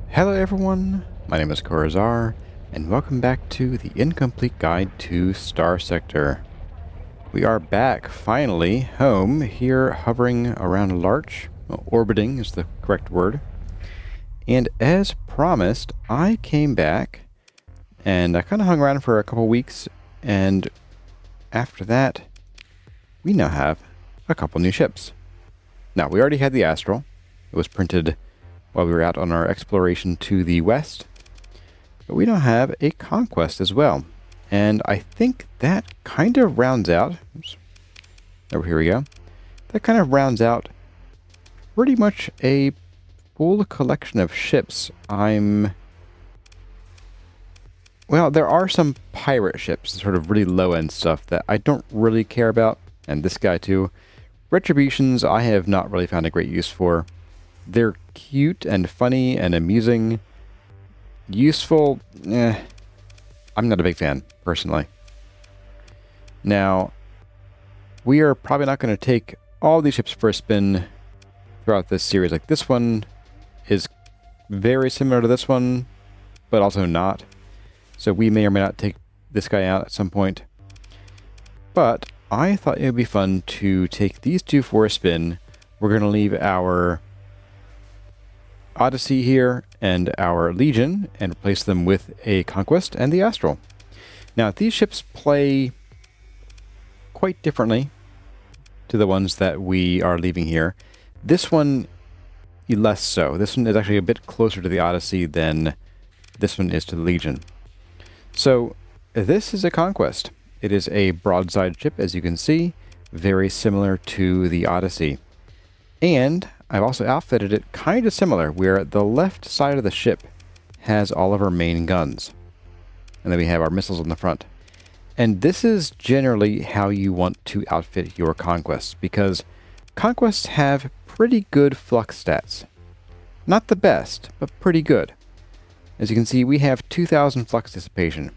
Hello everyone, my name is Corazar, and welcome back to the Incomplete Guide to Starsector. We are back, finally, home, here hovering around Larch. Well, orbiting is the correct word. And as promised, I came back, and I kind of hung around for a couple weeks, and after that, we now have a couple new ships. Now, we already had the Astral. It was printed while we were out on our exploration to the west. But we now have a Conquest as well. And I think that kind of rounds out... Oops, over here we go. That kind of rounds out pretty much a full collection of ships. Well, there are some pirate ships, sort of really low-end stuff that I don't really care about. And this guy too. Retributions I have not really found a great use for. They're cute and funny and amusing. Useful, I'm not a big fan, personally. Now, we are probably not going to take all these ships for a spin throughout this series. Like, this one is very similar to this one, but also not. So we may or may not take this guy out at some point. But I thought it would be fun to take these two for a spin. We're going to leave our Odyssey here and our Legion and replace them with a Conquest and the Astral. Now, these ships play quite differently to the ones that we are leaving here. This one, less so. This one is actually a bit closer to the Odyssey than this one is to the Legion. So, this is a Conquest. It is a broadside ship, as you can see, very similar to the Odyssey. And I've also outfitted it kind of similar, where the left side of the ship has all of our main guns. And then we have our missiles on the front. And this is generally how you want to outfit your Conquests, because Conquests have pretty good flux stats. Not the best, but pretty good. As you can see, we have 2,000 flux dissipation.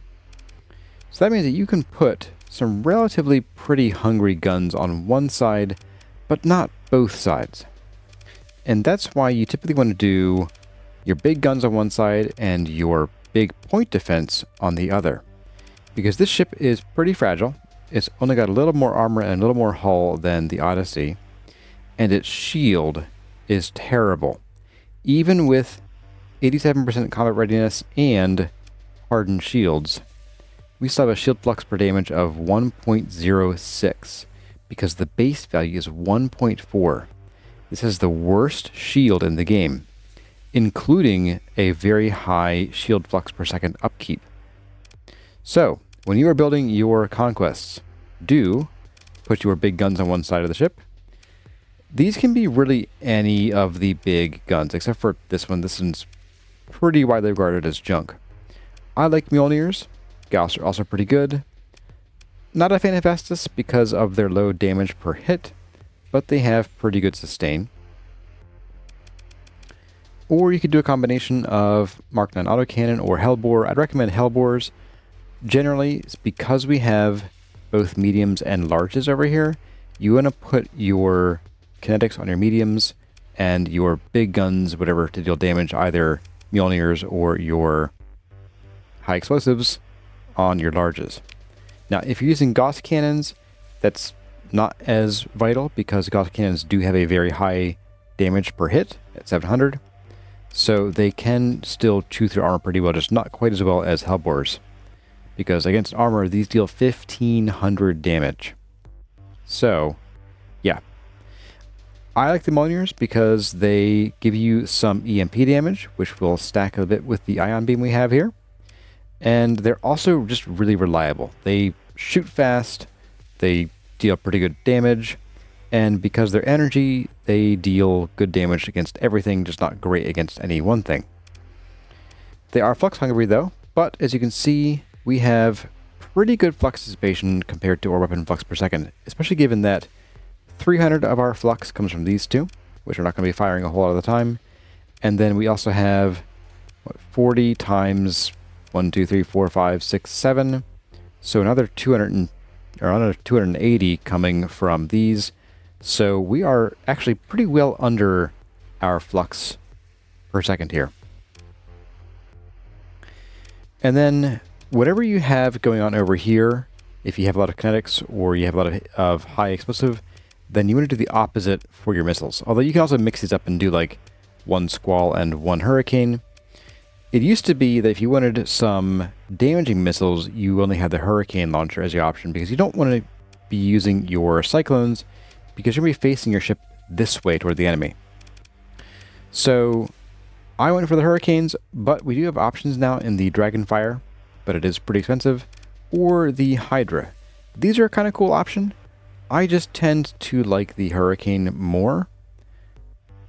So that means that you can put some relatively pretty hungry guns on one side, but not both sides. And that's why you typically want to do your big guns on one side and your big point defense on the other. Because this ship is pretty fragile. It's only got a little more armor and a little more hull than the Odyssey. And its shield is terrible. Even with 87% combat readiness and hardened shields, we still have a shield flux per damage of 1.06 because the base value is 1.4. This is the worst shield in the game, including a very high shield flux per second upkeep. So, when you are building your Conquests, do put your big guns on one side of the ship. These can be really any of the big guns, except for this one. This one's pretty widely regarded as junk. I like Mjolnirs. Gauss are also pretty good. Not a fan of Estus because of their low damage per hit, but they have pretty good sustain. Or you could do a combination of Mark 9 autocannon or Hellbore. I'd recommend Hellbores. Generally, it's because we have both mediums and larges over here, you want to put your kinetics on your mediums and your big guns, whatever, to deal damage, either Mjolnirs or your high explosives, on your larges. Now, if you're using Gauss cannons, that's not as vital because Gauss cannons do have a very high damage per hit at 700, so they can still chew through armor pretty well, just not quite as well as Hellbores, because against armor these deal 1500 damage. So yeah, I like the Mjolnirs because they give you some EMP damage, which will stack a bit with the ion beam we have here, and they're also just really reliable. They shoot fast, they deal pretty good damage, and because they're energy, they deal good damage against everything, just not great against any one thing. They are flux hungry though, but as you can see, we have pretty good flux dissipation compared to our weapon flux per second, especially given that 300 of our flux comes from these two, which are not going to be firing a whole lot of the time, and then we also have 40 times 1, 2, 3, 4, 5, 6, 7, so another 280 coming from these. So we are actually pretty well under our flux per second here. And then whatever you have going on over here, if you have a lot of kinetics or you have a lot of high explosive, then you want to do the opposite for your missiles. Although you can also mix these up and do like one squall and one hurricane. It used to be that if you wanted some damaging missiles, you only had the hurricane launcher as your option, because you don't want to be using your cyclones, because you're going to be facing your ship this way toward the enemy. So I went for the hurricanes, but we do have options now in the Dragonfire, but it is pretty expensive, or the Hydra. These are a kind of cool option. I just tend to like the hurricane more,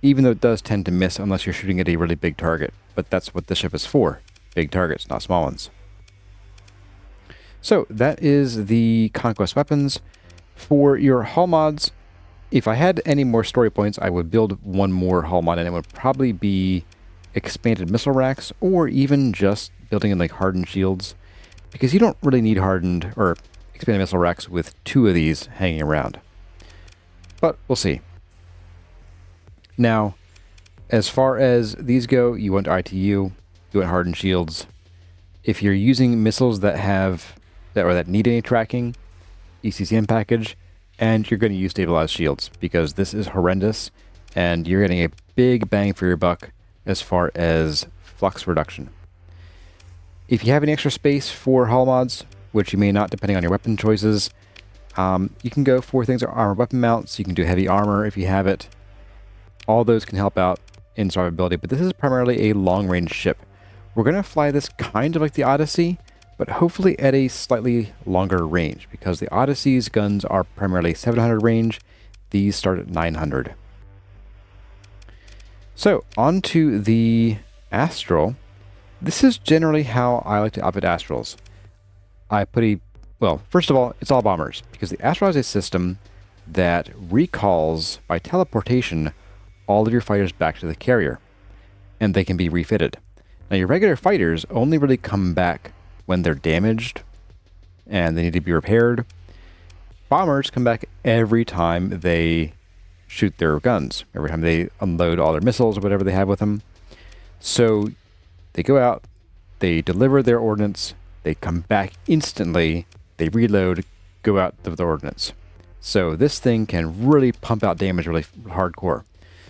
even though it does tend to miss unless you're shooting at a really big target. But that's what the ship is for. Big targets, not small ones. So that is the Conquest weapons. For your hull mods, if I had any more story points, I would build one more hull mod, and it would probably be expanded missile racks, or even just building in like hardened shields, because you don't really need hardened or expanded missile racks with 2 of these hanging around. But we'll see. Now, as far as these go, you want ITU, you want hardened shields. If you're using missiles that need any tracking, ECCM package, and you're going to use stabilized shields, because this is horrendous, and you're getting a big bang for your buck as far as flux reduction. If you have any extra space for hull mods, which you may not depending on your weapon choices, you can go for things like armor weapon mounts. You can do heavy armor if you have it. All those can help out in survivability, but this is primarily a long-range ship. We're going to fly this kind of like the Odyssey, but hopefully at a slightly longer range, because the Odyssey's guns are primarily 700 range. These start at 900. So, on to the Astral. This is generally how I like to outfit Astrals. Well, first of all, it's all bombers, because the Astral is a system that recalls, by teleportation, all of your fighters back to the carrier, and they can be refitted. Now, your regular fighters only really come back when they're damaged, and they need to be repaired. Bombers come back every time they shoot their guns, every time they unload all their missiles or whatever they have with them. So they go out, they deliver their ordnance, they come back instantly, they reload, go out with the ordnance. So this thing can really pump out damage really hardcore.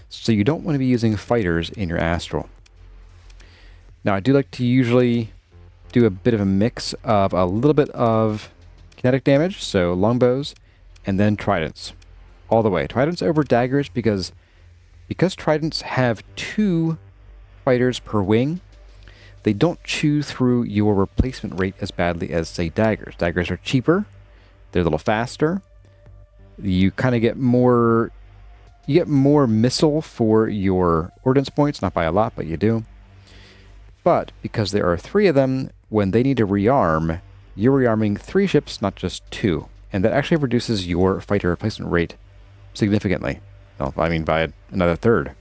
So you don't want to be using fighters in your Astral. Now, I do like to usually do a bit of a mix of a little bit of kinetic damage, so longbows, and then tridents. All the way. Tridents over daggers, because tridents have 2 fighters per wing, they don't chew through your replacement rate as badly as, say, daggers. Daggers are cheaper, they're a little faster, you kind of get more missile for your ordnance points, not by a lot, but you do. But because there are 3 of them, when they need to rearm, you're rearming 3 ships, not just 2. And that actually reduces your fighter replacement rate significantly. Well, I mean by another third.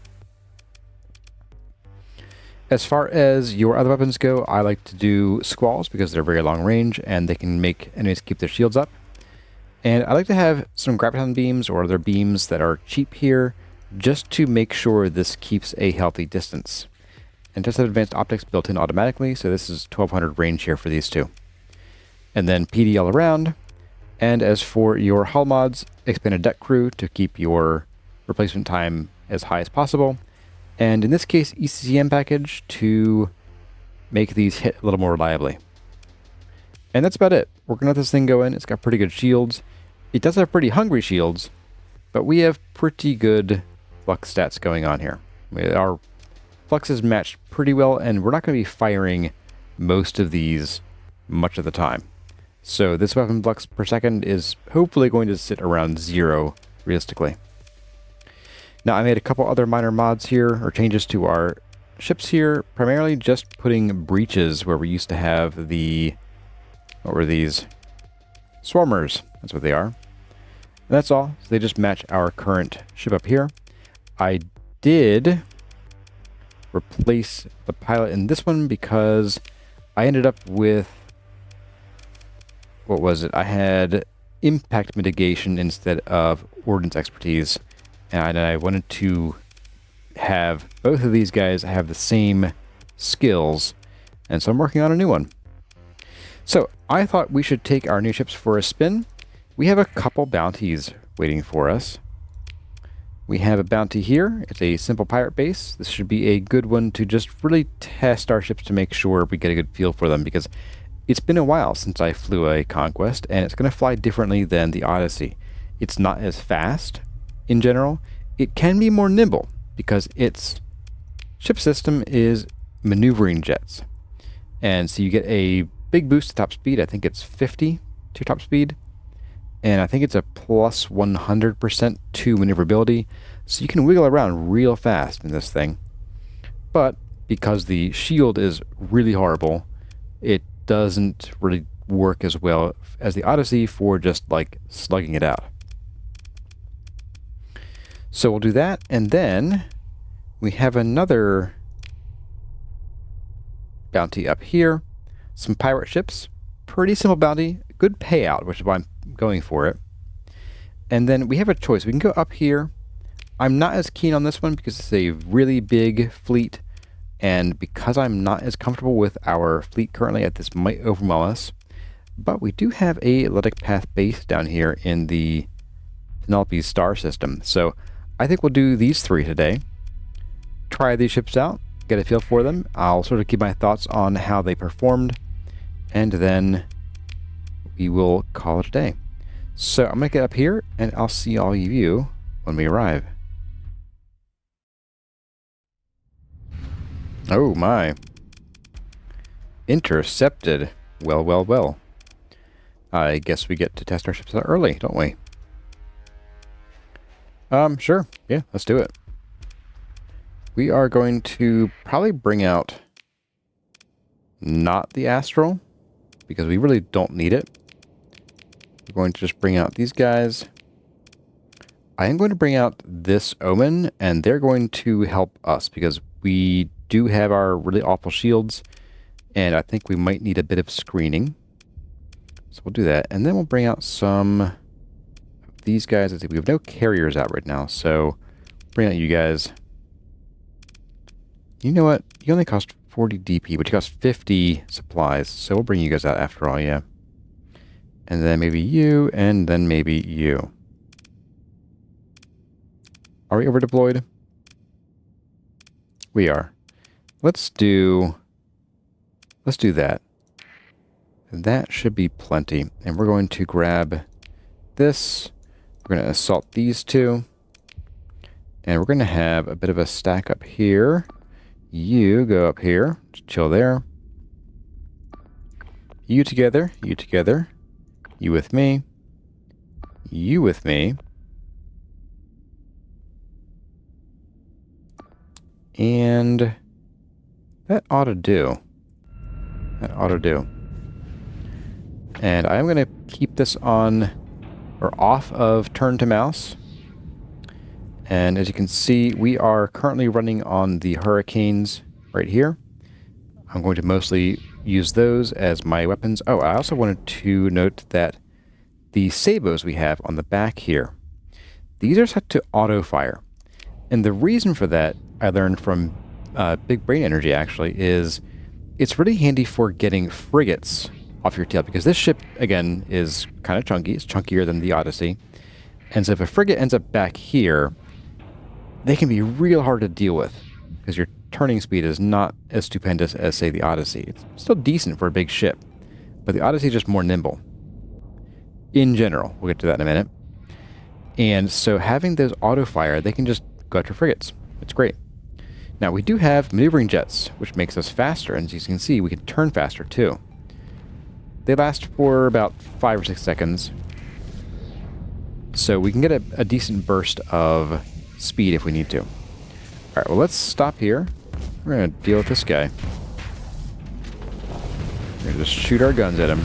As far as your other weapons go, I like to do squalls, because they're very long range and they can make enemies keep their shields up. And I like to have some graviton beams or other beams that are cheap here, just to make sure this keeps a healthy distance. And just have advanced optics built in automatically, so this is 1200 range here for these 2. And then PD all around. And as for your hull mods, expanded deck crew to keep your replacement time as high as possible. And in this case, ECCM package to make these hit a little more reliably. And that's about it. We're going to let this thing go in. It's got pretty good shields. It does have pretty hungry shields, but we have pretty good flux stats going on here. Our flux is matched pretty well, and we're not going to be firing most of these much of the time. So this weapon flux per second is hopefully going to sit around 0 realistically. Now, I made a couple other minor mods here, or changes to our ships here, primarily just putting breaches where we used to have the, what were these? Swarmers, that's what they are. And that's all, so they just match our current ship up here. I did replace the pilot in this one because I ended up with, what was it? I had impact mitigation instead of ordnance expertise, and I wanted to have both of these guys have the same skills, and so I'm working on a new one. So I thought we should take our new ships for a spin. We have a couple bounties waiting for us. We have a bounty here. It's a simple pirate base. This should be a good one to just really test our ships to make sure we get a good feel for them, because it's been a while since I flew a Conquest, and it's going to fly differently than the Odyssey. It's not as fast in general. It can be more nimble because its ship system is maneuvering jets. And so you get a big boost to top speed. I think it's 50 to top speed. And I think it's a plus 100% to maneuverability. So you can wiggle around real fast in this thing. But because the shield is really horrible, it doesn't really work as well as the Odyssey for just like slugging it out. So we'll do that, and then we have another bounty up here. Some pirate ships. Pretty simple bounty. Good payout, which is why I'm going for it. And then we have a choice. We can go up here. I'm not as keen on this one because it's a really big fleet, and because I'm not as comfortable with our fleet currently, this might overwhelm us. But we do have a Luddic path base down here in the Penelope star system. So I think we'll do these three today. Try these ships out, get a feel for them. I'll sort of give my thoughts on how they performed, and then we will call it a day. So I'm going to get up here, and I'll see all of you when we arrive. Oh my. Intercepted. Well, well, well. I guess we get to test our ships out early, don't we? Sure. Yeah, let's do it. We are going to probably bring out not the Astral, because we really don't need it. We're going to just bring out these guys. I am going to bring out this Omen, and they're going to help us, because we do have our really awful shields, and I think we might need a bit of screening. So we'll do that, and then we'll bring out some of these guys. We have no carriers out right now, so bring out you guys. You know what? You only cost 40 DP, but you cost 50 supplies, so we'll bring you guys out after all, yeah. And then maybe you, and then maybe you. Are we over deployed? We are. Let's do that. That should be plenty. And we're going to grab this. We're going to assault these two. And we're going to have a bit of a stack up here. You go up here. Just chill there. You together. You together. You with me. You with me. And that ought to do. That ought to do. And I'm going to keep this on or off of turn to mouse. And as you can see, we are currently running on the Hurricanes right here. I'm going to mostly use those as my weapons. Oh, I also wanted to note that the sabos we have on the back here, these are set to auto fire. And the reason for that, I learned from Big Brain Energy actually, is it's really handy for getting frigates off your tail, because this ship, again, is kind of chunky. It's chunkier than the Odyssey. And so if a frigate ends up back here, they can be real hard to deal with, because your turning speed is not as stupendous as, say, the Odyssey. It's still decent for a big ship, but the Odyssey is just more nimble. In general, we'll get to that in a minute. And so having those auto-fire, they can just go after frigates. It's great. Now, we do have maneuvering jets, which makes us faster, and as you can see, we can turn faster, too. They last for about 5 or 6 seconds, so we can get a decent burst of speed if we need to. Alright, well, let's stop here. We're going to deal with this guy. We're going to just shoot our guns at him.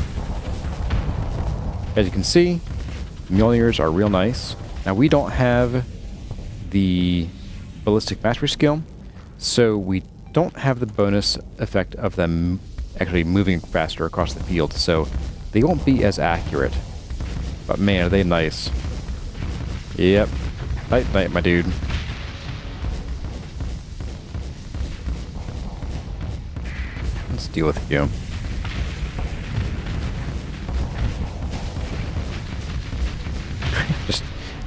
As you can see, Mjolnirs are real nice. Now, we don't have the ballistic mastery skill, so we don't have the bonus effect of them actually moving faster across the field, so they won't be as accurate. But man, are they nice. Yep. Night, night, my dude. Let's deal with you.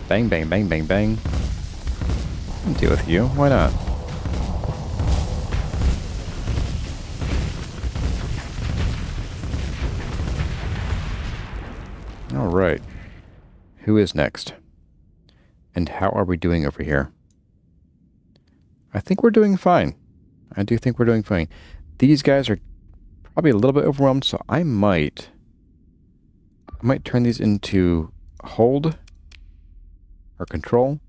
Bang, bang, bang, bang, bang. I'll deal with you. Why not? All right. Who is next? And how are we doing over here? I think we're doing fine. I do think we're doing fine. These guys are probably a little bit overwhelmed, so I might turn these into hold or control,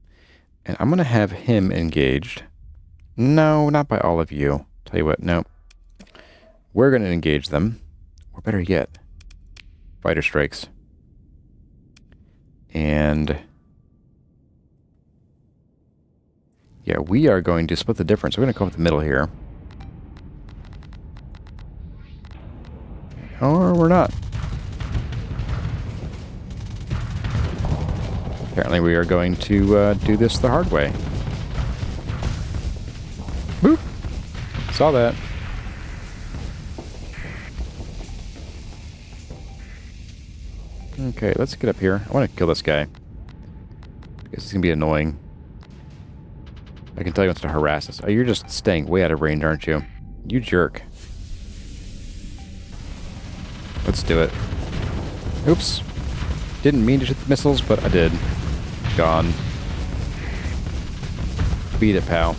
and I'm going to have him engaged. No, not by all of you. Tell you what, no. We're going to engage them. Or better yet, fighter strikes. And yeah, we are going to split the difference. We're going to come up the middle here. Or we're not. Apparently we are going to do this the hard way. Boop! Saw that. Okay, let's get up here. I want to kill this guy. Because he's going to be annoying. I can tell he wants to harass us. Oh, you're just staying way out of range, aren't you? You jerk. Let's do it. Oops. Didn't mean to shoot the missiles, but I did. Gone. Beat it, pal.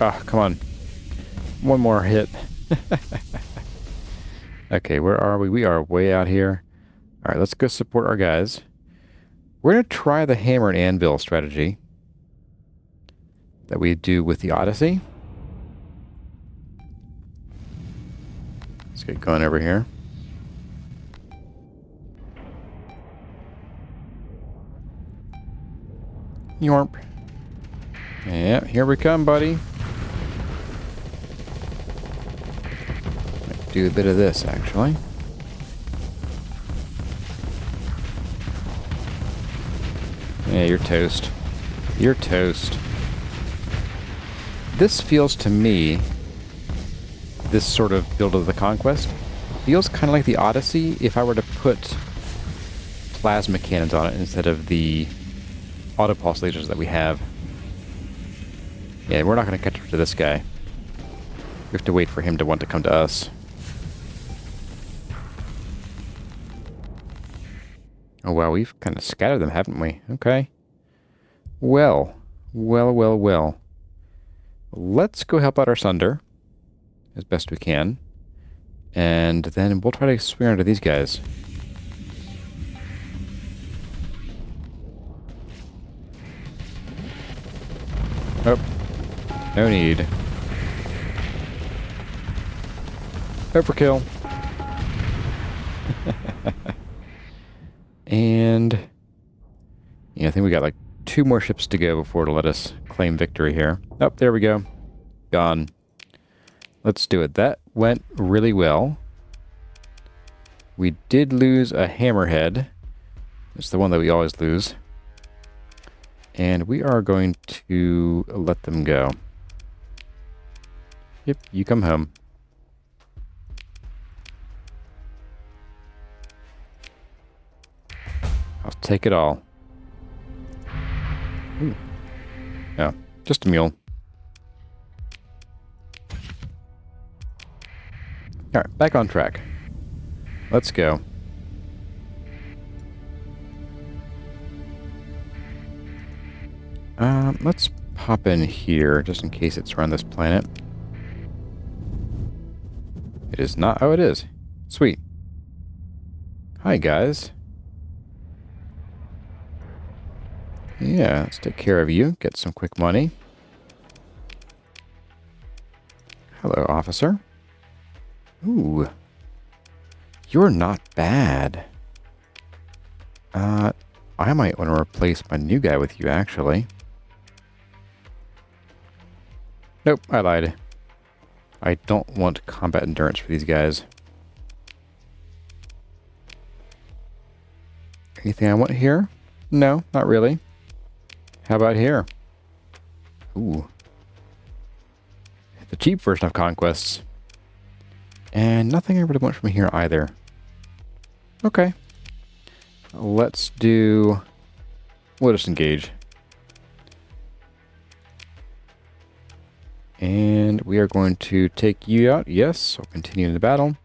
Ah, come on. One more hit. Okay, where are we? We are way out here. Alright, let's go support our guys. We're going to try the hammer and anvil strategy that we do with the Odyssey. Let's get going over here. Yorp. Yeah, here we come, buddy. Might do a bit of this, actually. Yeah, you're toast. You're toast. This feels to me, this sort of build of the Conquest, feels kind of like the Odyssey if I were to put plasma cannons on it instead of the autopulse lasers that we have. Yeah, we're not going to catch up to this guy. We have to wait for him to want to come to us. Oh, wow, we've kind of scattered them, haven't we? Okay. Well. Let's go help out our Sunder as best we can. And then we'll try to swing onto these guys. Oh. No need. Overkill. And yeah, I think we got like 2 more ships to go before it'll let us claim victory here. Oh, there we go. Gone. Let's do it. That went really well. We did lose a hammerhead. It's the one that we always lose. And we are going to let them go. Yep, you come home. I'll take it all. Ooh. Yeah, just a mule. Alright, back on track. Let's go. Let's pop in here, just in case it's around this planet. It is not. Oh, it is. Sweet. Hi, guys. Yeah, let's take care of you. Get some quick money. Hello, officer. Ooh. You're not bad. I might want to replace my new guy with you, actually. Nope, I lied. I don't want combat endurance for these guys. Anything I want here? No, not really. How about here? Ooh. the cheap version of Conquests. And nothing I really want from here either. Okay. Let's do... We'll just engage. And we are going to take you out. Yes, we'll continue the battle.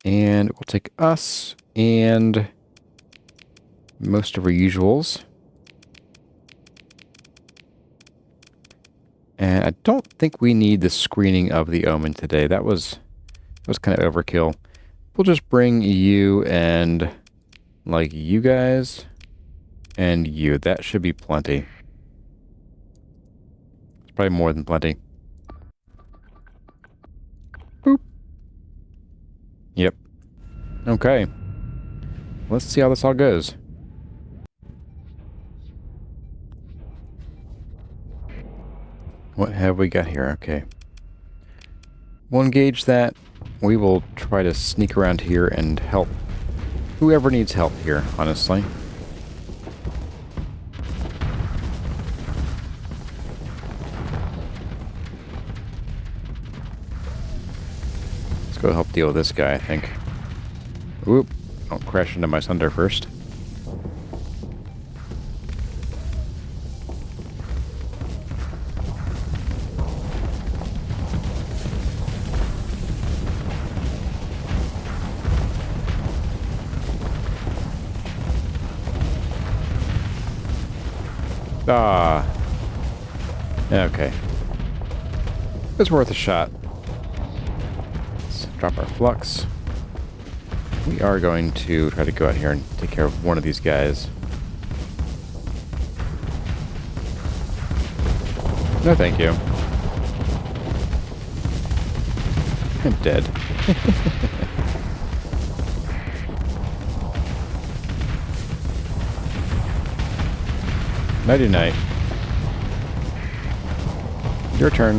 And we'll take us and most of our usuals. And I don't think we need the screening of the Omen today. That was kind of overkill. We'll just bring you and like you guys and you. That should be plenty. It's probably more than plenty. Boop. Yep. Okay. Let's see how this all goes. What have we got here? Okay. We'll engage that. We will try to sneak around here and help whoever needs help here, honestly. Let's go help deal with this guy, I think. Whoop. Don't crash into my thunder first. Ah. Okay. It's worth a shot. Let's drop our flux. We are going to try to go out here and take care of one of these guys. No, thank you. I'm dead. Nighty night. Your turn.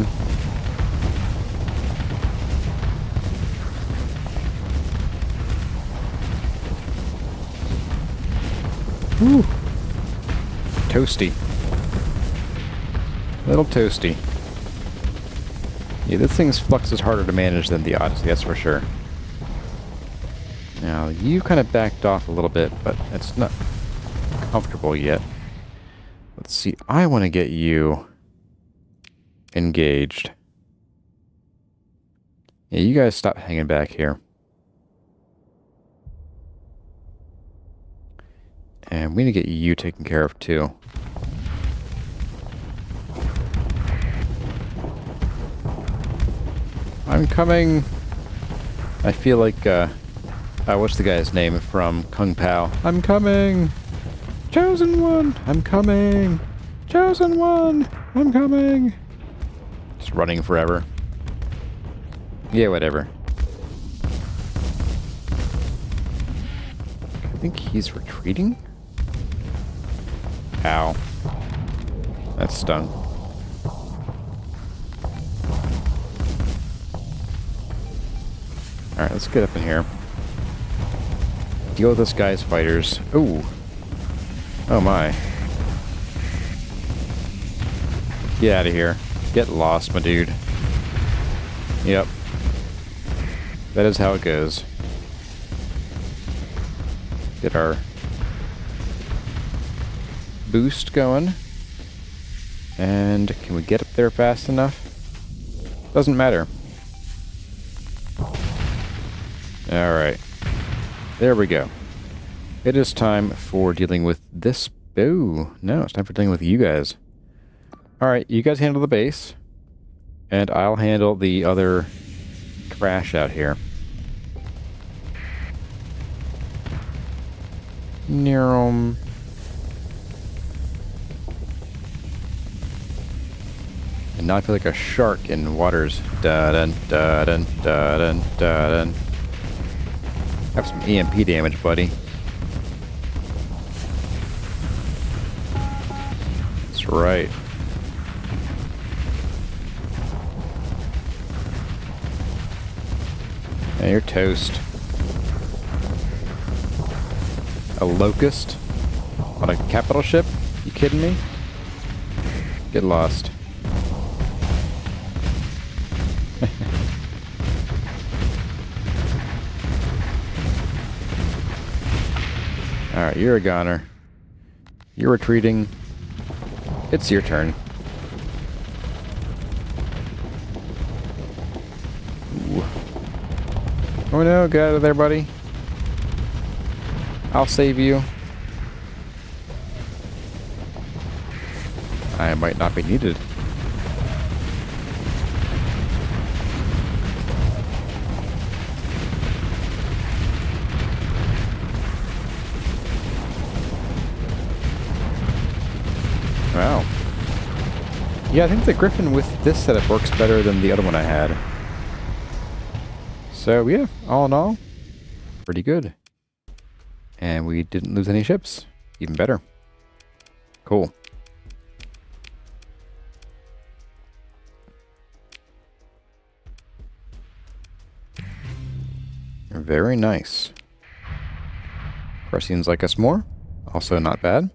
Woo. Toasty. Little toasty. Yeah, this thing's flux is harder to manage than the Odyssey, that's for sure. Now, you kind of backed off a little bit, but it's not comfortable yet. Let's see, I want to get you engaged. Yeah, you guys stop hanging back here. And we need to get you taken care of too. I'm coming. I feel like, what's the guy's name from Kung Pao? I'm coming! Chosen one! I'm coming! Chosen one! I'm coming! Just running forever. Yeah, whatever. I think he's retreating? Ow. That stung. Alright, let's get up in here. Deal with this guy's fighters. Ooh. Oh my. Get out of here. Get lost, my dude. Yep. That is how it goes. Get our boost going. And can we get up there fast enough? Doesn't matter. Alright. There we go. It is time for dealing with this. Oh, no, it's time for dealing with you guys. Alright, you guys handle the base. And I'll handle the other crash out here. Nerum. And now I feel like a shark in waters. Da-dun, da-dun, da-dun, da-dun. Have some EMP damage, buddy. That's right. Yeah, you're toast. A locust? On a capital ship? You kidding me? Get lost. Alright, you're a goner. You're retreating. It's your turn. Ooh. Oh no, get out of there, buddy. I'll save you. I might not be needed. Wow. Yeah, I think the Griffin with this setup works better than the other one I had. So yeah, all in all, pretty good. And we didn't lose any ships. Even better. Cool. Very nice. Prussians like us more. Also not bad.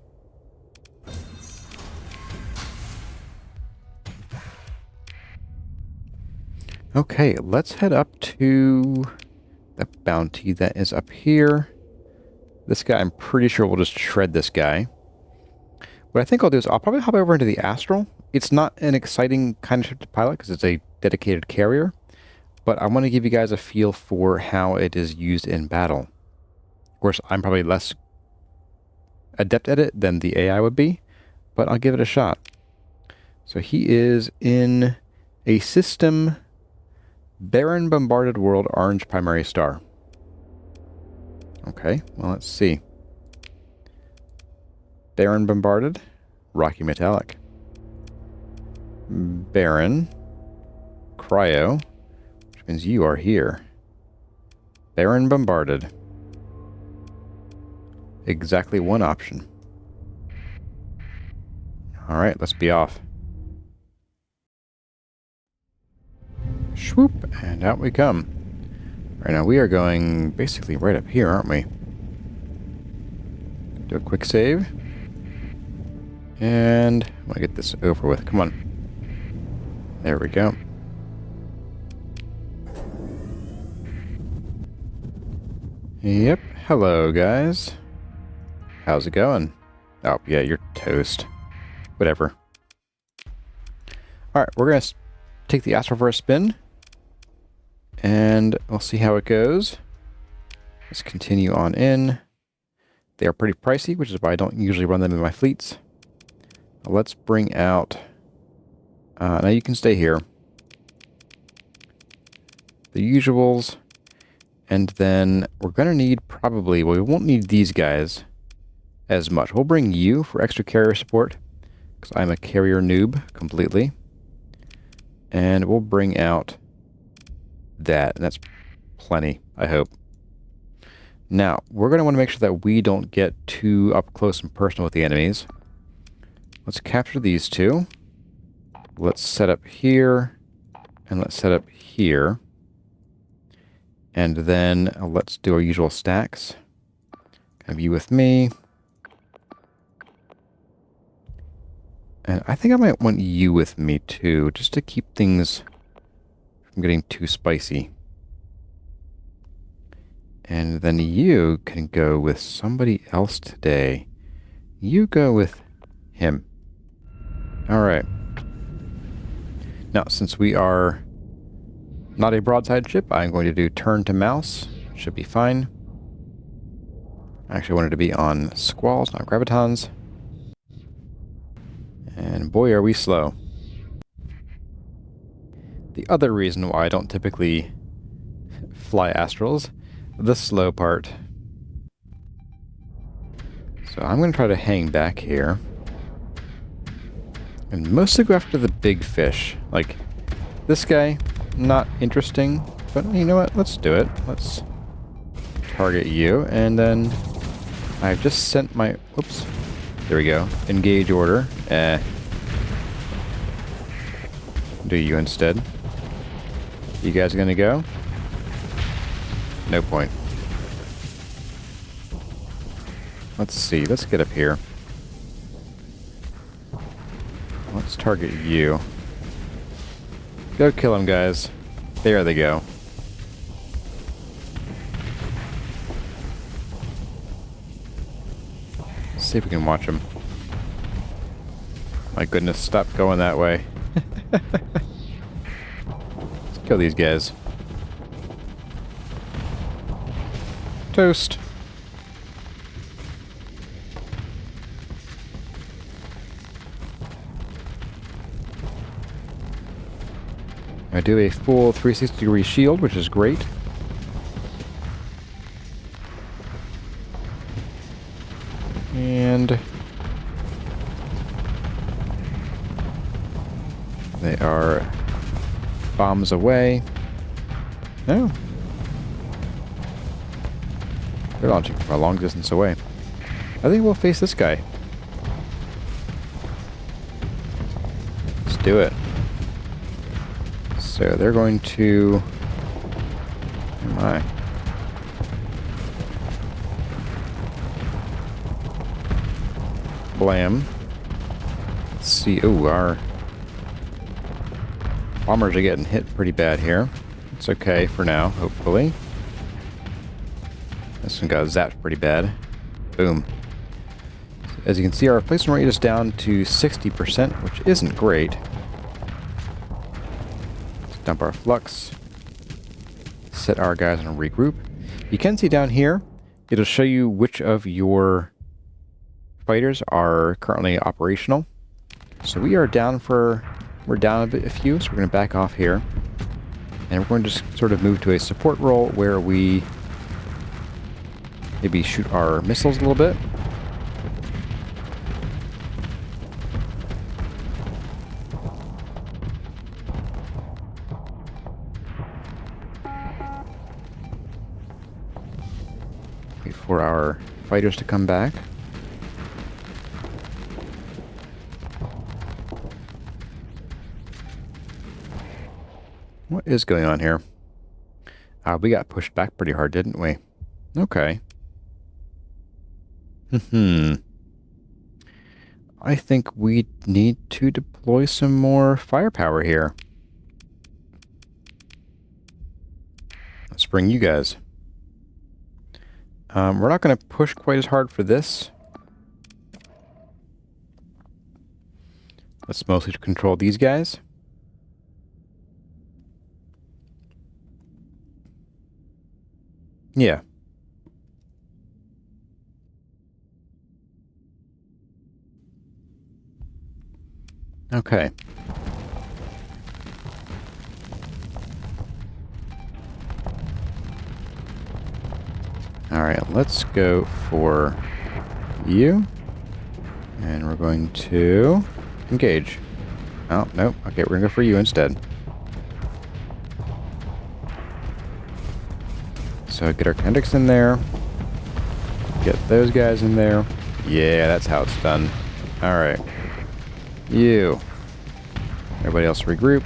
Okay, let's head up to the bounty that is up here. This guy, I'm pretty sure we'll just shred this guy. What I think I'll do is I'll probably hop over into the Astral. It's not an exciting kind of ship to pilot because it's a dedicated carrier. But I want to give you guys a feel for how it is used in battle. Of course, I'm probably less adept at it than the AI would be, but I'll give it a shot. So he is in a system, barren bombarded world, orange primary star. Okay, well, let's see. Barren bombarded, rocky metallic. Barren, cryo, which means you are here. Barren bombarded. Exactly one option. Alright, let's be off. Swoop, and out we come. Right now we are going basically right up here, aren't we? Do a quick save. And I want to get this over with. Come on. There we go. Yep. Hello, guys. How's it going? Oh, yeah, you're toast. Whatever. Alright, we're going to take the Astral for a spin. And we'll see how it goes. Let's continue on in. They are pretty pricey, which is why I don't usually run them in my fleets. Let's bring out... now you can stay here. The usuals. And then we're going to need probably... Well, we won't need these guys as much. We'll bring you for extra carrier support, because I'm a carrier noob completely. And we'll bring out that, and that's plenty, I hope. Now, we're going to want to make sure that we don't get too up close and personal with the enemies. Let's capture these two. Let's set up here, and let's set up here. And then let's do our usual stacks. Have you with me. And I think I might want you with me too, just to keep things from getting too spicy. And then you can go with somebody else today. You go with him. Alright. Now, since we are not a broadside ship, I'm going to do turn to mouse. Should be fine. I actually wanted to be on squalls, not gravitons. And boy, are we slow. The other reason why I don't typically fly Astrals, the slow part. So I'm going to try to hang back here. And mostly go after the big fish. Like, this guy, not interesting. But you know what? Let's do it. Let's target you. And then I've just sent my... Oops. There we go. Engage order. Do you instead. You guys gonna go? No point. Let's see. Let's get up here. Let's target you. Go kill them, guys. There they go. see if we can watch them. My goodness, stop going that way. Let's kill these guys. Toast. I do a full 360-degree shield, which is great. And they are bombs away. No. They're launching from a long distance away. I think we'll face this guy. Let's do it. So they're going to... Oh my. Blam. Let's see. Ooh, our bombers are getting hit pretty bad here. It's okay for now, hopefully. This one got zapped pretty bad. Boom. As you can see, our replacement rate is down to 60%, which isn't great. Let's dump our flux. Set our guys on a regroup. You can see down here, it'll show you which of your fighters are currently operational. So we are down we're down a few, so we're going to back off here. And we're going to just sort of move to a support role where we maybe shoot our missiles a little bit. Wait for our fighters to come back. What is going on here? We got pushed back pretty hard, didn't we? Okay. I think we need to deploy some more firepower here. Let's bring you guys. We're not going to push quite as hard for this. Let's mostly control these guys. Yeah. Okay. Alright, let's go for you. And we're going to engage. Oh, nope. Okay, we're going to go for you instead. So get our kinetics in there. Get those guys in there. Yeah, that's how it's done. Alright. You. Everybody else regroup.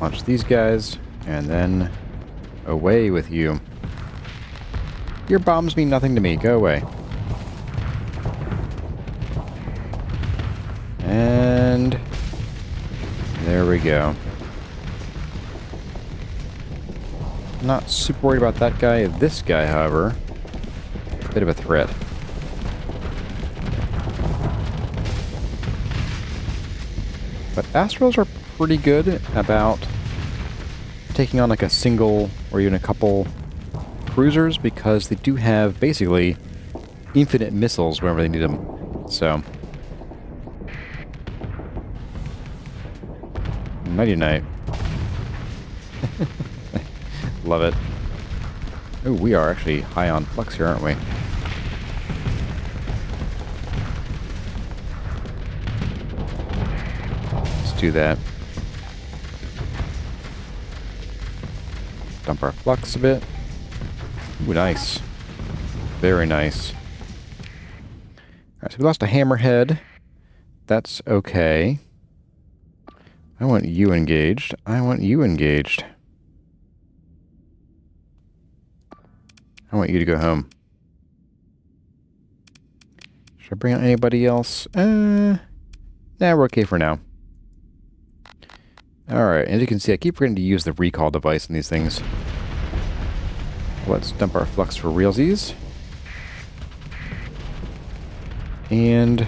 Launch these guys, and then away with you. Your bombs mean nothing to me. Go away. And there we go. Not super worried about that guy. This guy, however, a bit of a threat. But Astrals are pretty good about taking on like a single or even a couple cruisers because they do have basically infinite missiles whenever they need them. So, nighty night. Love it. Oh, we are actually high on flux here, aren't we? Let's do that. Dump our flux a bit. Ooh, nice. Very nice. Alright, so we lost a hammerhead. That's okay. I want you engaged. I want you engaged. I want you to go home. Should I bring out anybody else? Nah, we're okay for now. Alright, as you can see, I keep forgetting to use the recall device in these things. Let's dump our flux for realsies. And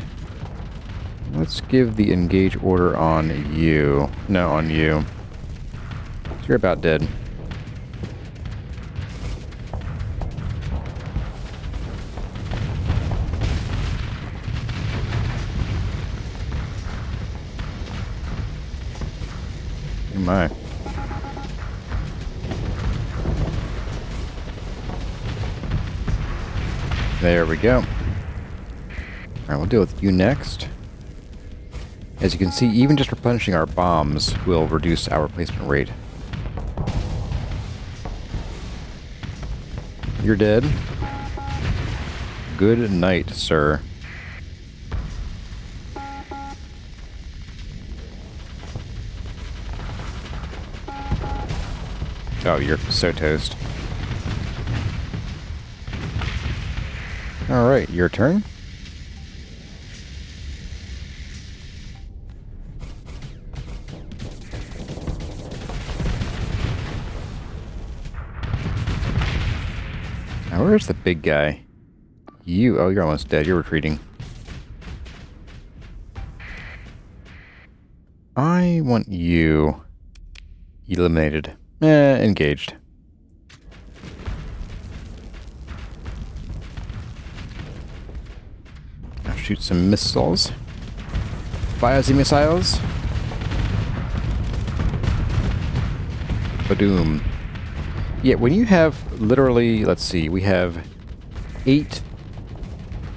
let's give the engage order on you. No, on you. So you're about dead. Oh my. There we go. Alright, we'll deal with you next. As you can see, even just replenishing our bombs will reduce our replacement rate. You're dead. Good night, sir. Oh, you're so toast. Alright, your turn. Now, where's the big guy? You. Oh, you're almost dead. You're retreating. I want you eliminated. Engaged. Now shoot some missiles. Fire the missiles. Badoom. Yeah, when you have literally, let's see, we have 8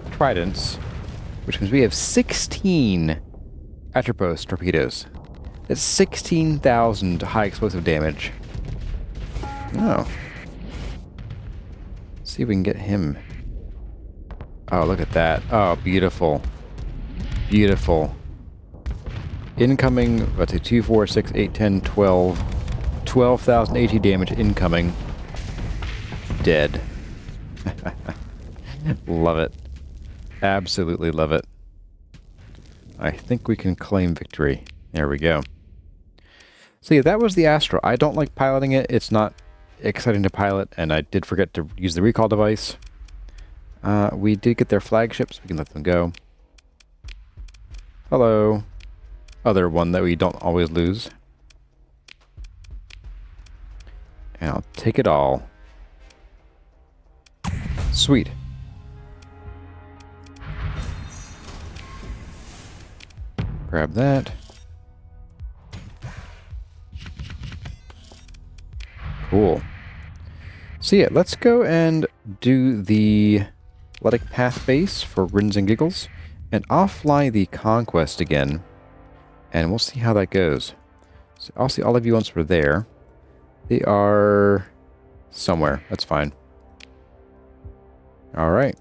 tridents, which means we have 16 Atropos torpedoes. That's 16,000 high explosive damage. Oh. Let's see if we can get him. Oh, look at that. Oh, beautiful. Beautiful. Incoming, let's say 2, 4, 6, 8, 10, 12. 12,000 AT damage incoming. Dead. Love it. Absolutely love it. I think we can claim victory. There we go. So yeah, that was the Astral. I don't like piloting it. It's not exciting to pilot, and I did forget to use the recall device. We did get their flagships. We can let them go. Hello. Other one that we don't always lose. And I'll take it all. Sweet. Grab that. Cool. So yeah, let's go and do the Luddic path base for grins and giggles. And I'll fly the Conquest again. And we'll see how that goes. So I'll see all of you once we're there. They are somewhere. That's fine. All right.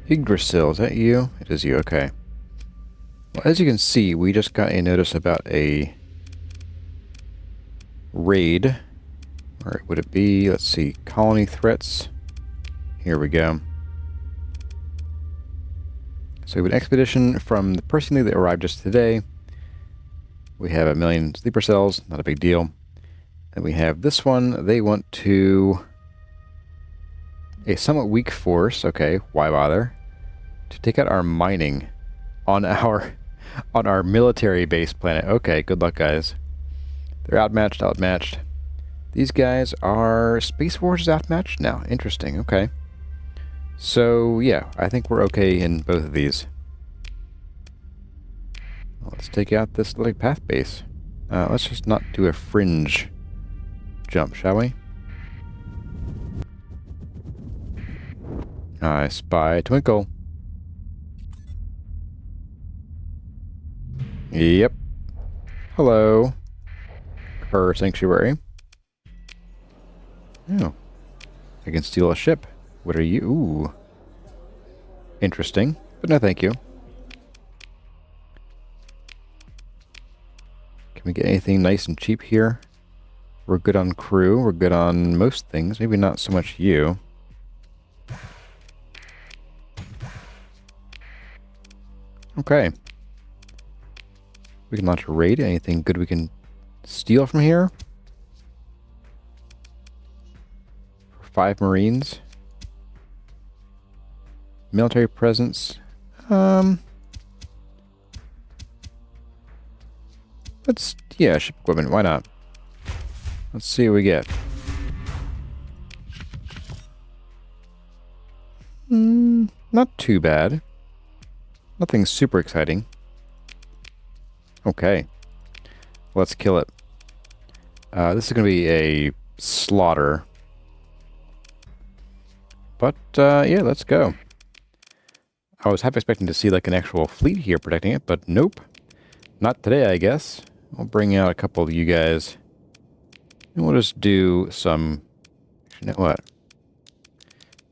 Yggdrasil, is that you? It is you, okay. Well, as you can see, we just got a notice about a raid. Or would it be, let's see, colony threats. Here we go. So we have an expedition from the person that arrived just today. We have 1 million sleeper cells, not a big deal. And we have this one, they want to... A somewhat weak force, okay, why bother? To take out our mining on our military base planet. Okay, good luck, guys. They're outmatched. These guys are... Space Force is outmatched now. Interesting, okay. So, yeah, I think we're okay in both of these. Well, let's take out this little path base. Let's just not do a fringe jump, shall we? I spy a twinkle. Yep. Hello. Her sanctuary. Oh. I can steal a ship. What are you? Ooh. Interesting. But no thank you. Can we get anything nice and cheap here? We're good on crew. We're good on most things. Maybe not so much you. Okay. We can launch a raid. Anything good we can steal from here? 5 Marines. Military presence. Yeah, ship equipment. Why not? Let's see what we get. Not too bad. Nothing super exciting. Okay. Let's kill it. This is going to be a slaughter. But, yeah, let's go. I was half expecting to see, like, an actual fleet here protecting it, but nope. Not today, I guess. I'll bring out a couple of you guys. And we'll just do some... You know what?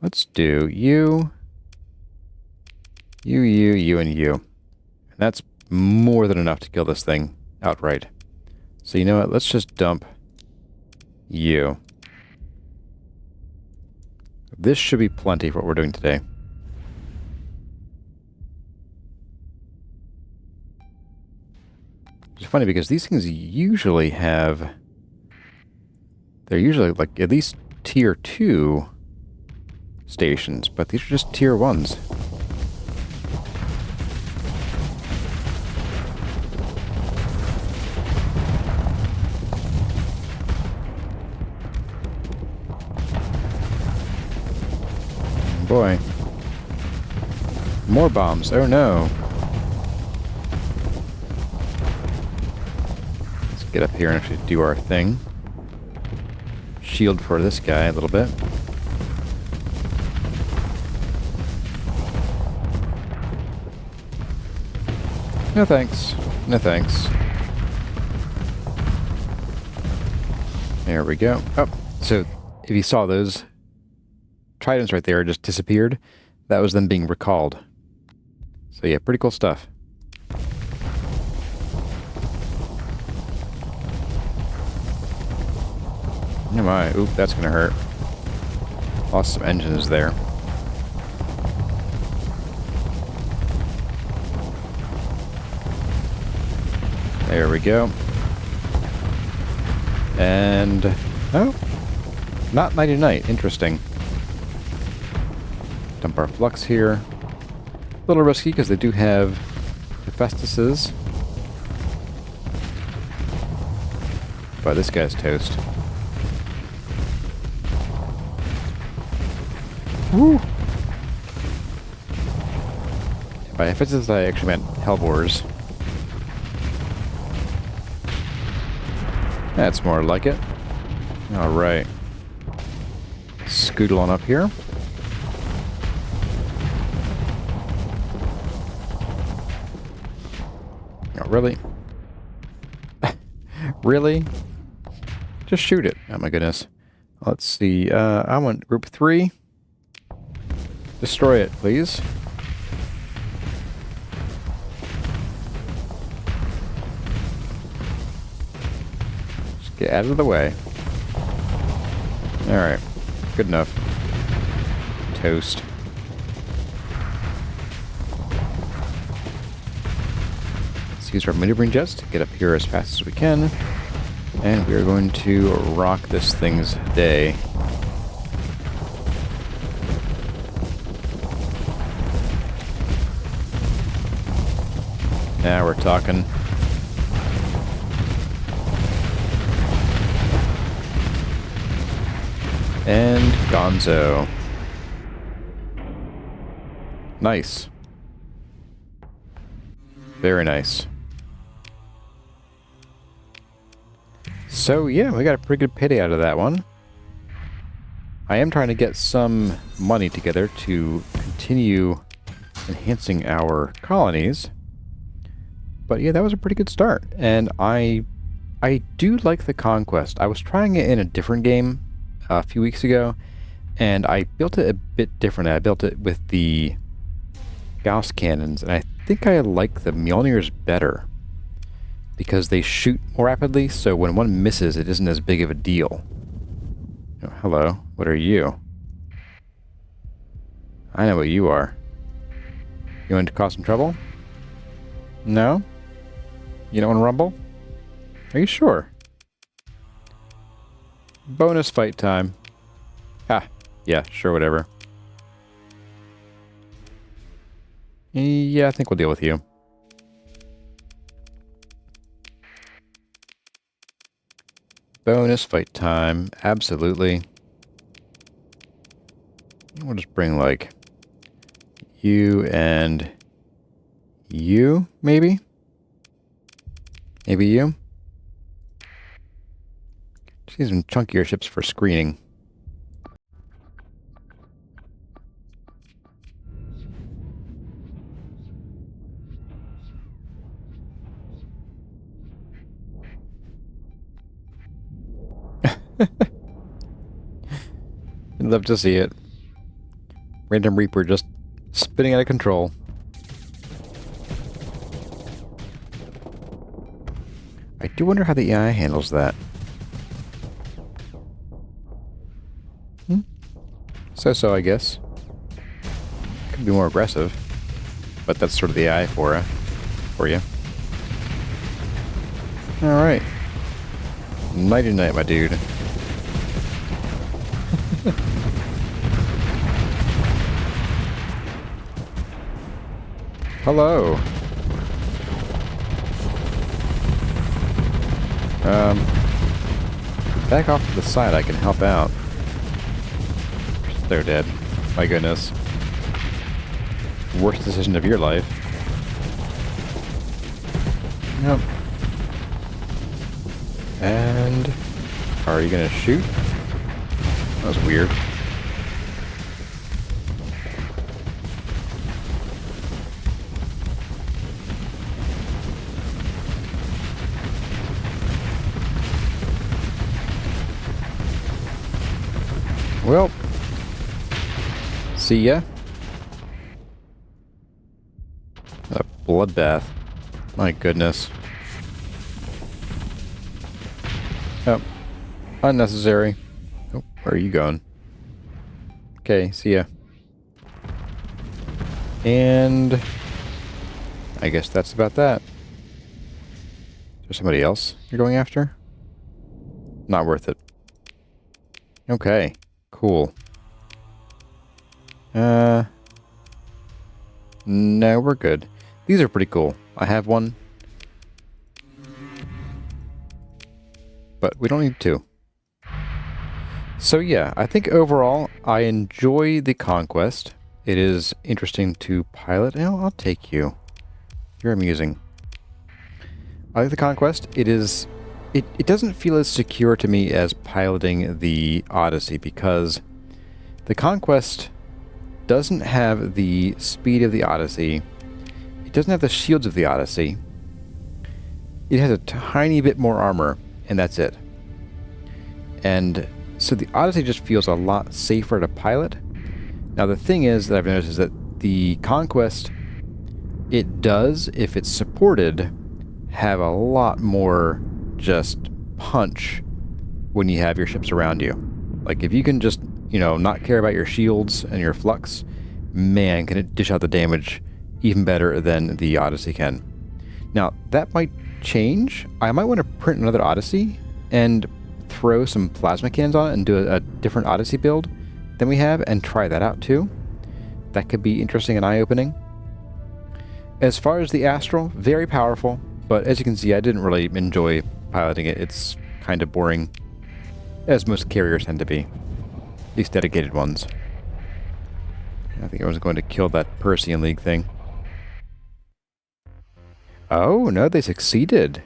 Let's do you, and you. And that's more than enough to kill this thing outright. So you know what? Let's just dump you. This should be plenty for what we're doing today. It's funny because these things usually have... They're usually like at least tier 2 stations, but these are just tier 1s. Boy. More bombs. Oh no. Let's get up here and actually do our thing. Shield for this guy a little bit. No thanks. No thanks. There we go. Oh, so if you saw those tridents right there just disappeared, that was them being recalled. So yeah, pretty cool stuff. Oh my, oop, that's gonna hurt. Lost some engines there. There we go. And... oh, not nighty night. Interesting. Dump our flux here. A little risky because they do have Hephaestuses. But this guy's toast. Woo! By Hephaestus I actually meant Hellbores. That's more like it. Alright. Scootle on up here. Oh, really? Really? Just shoot it. Oh my goodness. Let's see. I want group 3. Destroy it, please. Just get out of the way. Alright. Good enough. Toast. Let's use our maneuvering jets to get up here as fast as we can. And we are going to rock this thing's day. Now we're talking. And Gonzo. Nice. Very nice. So yeah, we got a pretty good payday out of that one. I am trying to get some money together to continue enhancing our colonies. But yeah, that was a pretty good start. And I do like the Conquest. I was trying it in a different game a few weeks ago, and I built it a bit differently. I built it with the Gauss cannons, and I think I like the Mjolnirs better because they shoot more rapidly, so when one misses, it isn't as big of a deal. Oh, hello. What are you? I know what you are. You want to cause some trouble? No? You don't want to rumble? Are you sure? Bonus fight time. Ha. Yeah, sure, whatever. Yeah, I think we'll deal with you. Bonus fight time. Absolutely. We'll just bring, like, you and you, maybe? Maybe you? Just need some chunkier ships for screening. I'd love to see it. Random Reaper just spinning out of control. I do wonder how the AI handles that. So, I guess. Could be more aggressive. But that's sort of the AI for you. Alright. Nighty night, my dude. Hello. Back off to the side, I can help out. They're dead. My goodness. Worst decision of your life. Yep. And... are you gonna shoot? That was weird. Well, see ya. A bloodbath. My goodness. Oh, unnecessary. Oh, where are you going? Okay, see ya. And I guess that's about that. Is there somebody else you're going after? Not worth it. Okay. Cool. No, we're good. These are pretty cool. I have one. But we don't need two. So yeah, I think overall I enjoy the Conquest. It is interesting to pilot. Oh, I'll take you. You're amusing. I like the Conquest. It doesn't feel as secure to me as piloting the Odyssey because the Conquest doesn't have the speed of the Odyssey. It doesn't have the shields of the Odyssey. It has a tiny bit more armor, and that's it. And so the Odyssey just feels a lot safer to pilot. Now the thing is that I've noticed is that the Conquest, it does, if it's supported, have a lot more just punch when you have your ships around you. Like if you can just, you know, not care about your shields and your flux, man, can it dish out the damage even better than the Odyssey can. Now that might change. I might want to print another Odyssey and throw some plasma cannons on it and do a different Odyssey build than we have and try that out too. That could be interesting and eye-opening. As far as the Astral, very powerful, but as you can see, I didn't really enjoy piloting it. It's kind of boring, as most carriers tend to be. At least dedicated ones. I think I was going to kill that Persian League thing. Oh, no, they succeeded.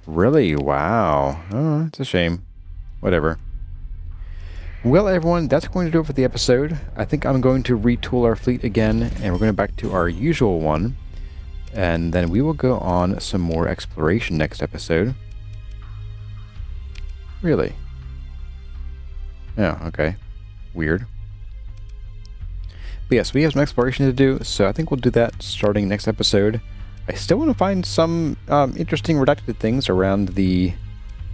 Really? Wow. Oh, it's a shame. Whatever. Well, everyone, that's going to do it for the episode. I think I'm going to retool our fleet again, and we're going back to our usual one. And then we will go on some more exploration next episode. Really? Oh, okay. Weird. But yes, we have some exploration to do, so I think we'll do that starting next episode. I still want to find some interesting redacted things around the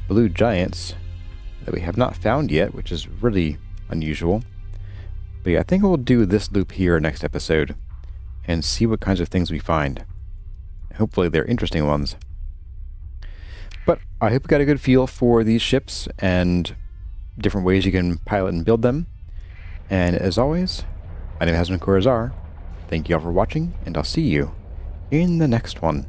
blue giants that we have not found yet, which is really unusual. But yeah, I think we'll do this loop here next episode and see what kinds of things we find. Hopefully they're interesting ones. But I hope you got a good feel for these ships and different ways you can pilot and build them. And as always, my name has been Corazar. Thank you all for watching, and I'll see you in the next one.